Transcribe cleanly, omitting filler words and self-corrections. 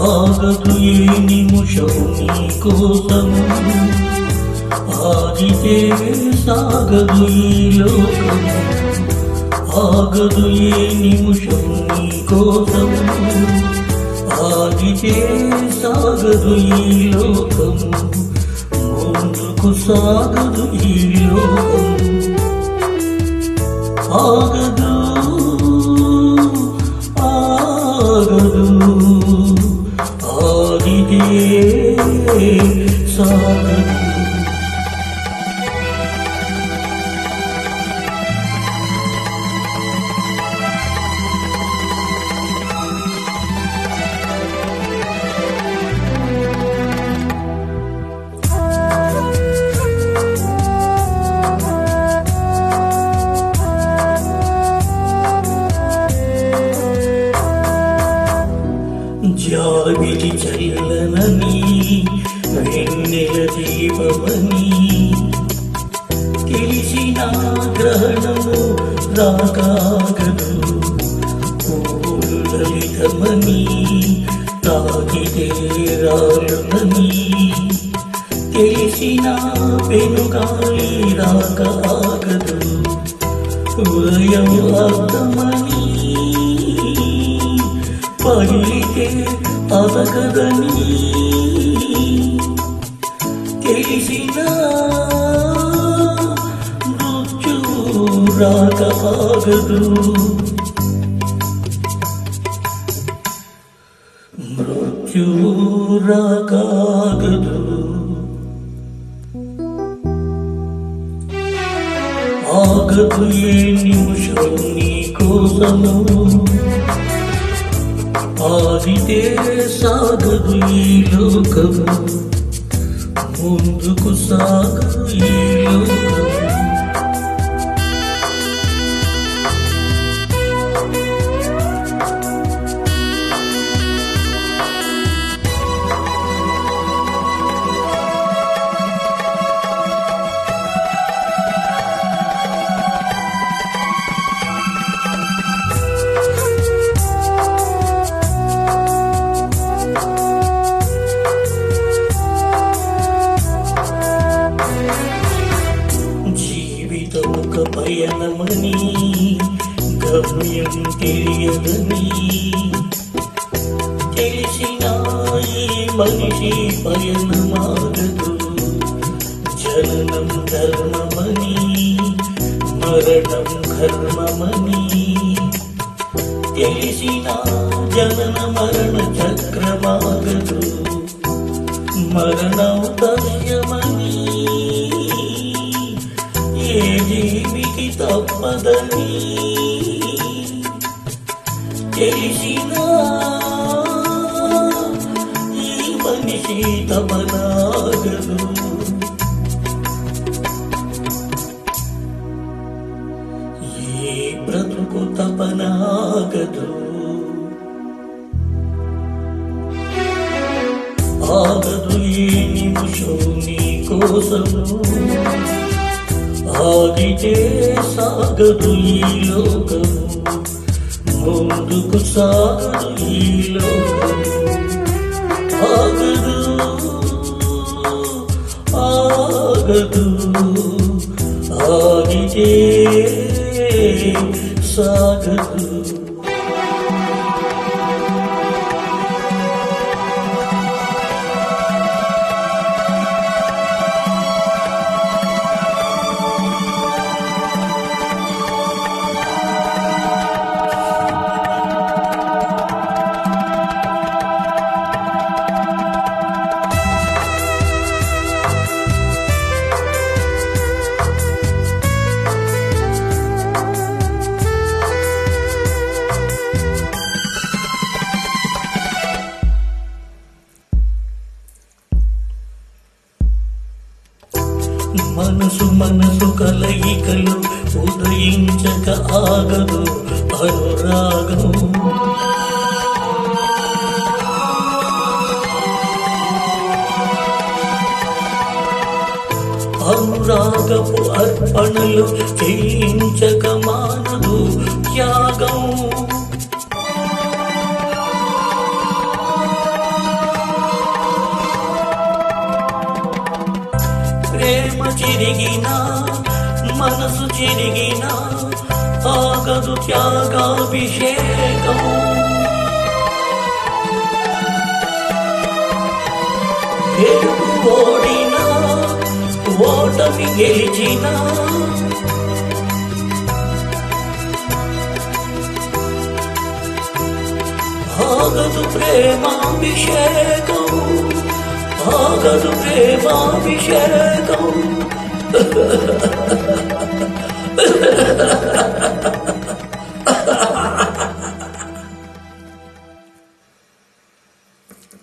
ఆగదు ఏ నిమిషం నీ కోసము ఆగితే సాగదు ఈ లోకము ఆగదు ఏ నిమిషం నీ కోసము ఆగితే సాగదు ఈ లోకము ముందుకు సాగదు ఈ లోకము ఆగదు ఆగదు ఆగితే సాగదు జాబిలి చల్లనని వెన్నెల దీపమని తెలిసిన గ్రహణము రాగాగదు పూలు లలితమని తాగితే రాలునని తెలిసిన పెనుగాలి రాగాగదు ఉదయం అర్థమని పడితే అదగదని తెలిసిన మృత్యువు రాగాగదు మృత్యువు రాగాగదు ఆగదు ఏ నిమిషం నీ కోసము ఆగితే సాగదు ఈ లోకము ముందుకు సాగదు ఈ లోకము పయనమని గమ్యం తెలియదని తెలిసిన ఈ మనిషి పయనమాగదు జననం ధర్మమని మరణం కర్మమని తెలిసిన జనన మరణ చక్రమాగదు మరణం తస్యమని ఏ జీవికి తప్పదని తెలిసిన ఈ మనిషి తమనాగదు ఏ బ్రతుకు తపనాగదు ఆగదు ఈ నిమిషం నీ కోసము ఆగితే సాగదు ఈ లోకము ముందుకు సాగదు ఈ లోకము ఆగదు ఆగదు ఆగితే సాగదు మనసు మనసు కలయికలు ఉదయించక ఆగదు అనురాగం అనురాగపు అర్పణలు చేయించక మానదు త్యాగం చిరిగినా మనసు చిరిగినా ఆగదు త్యాగాభిషేకం. గెలుపు ఓడినా ఓటమి గెలిచినా ఆగదు ప్రేమాభిషేకం, ఆగదు ప్రేమాభిషేకం.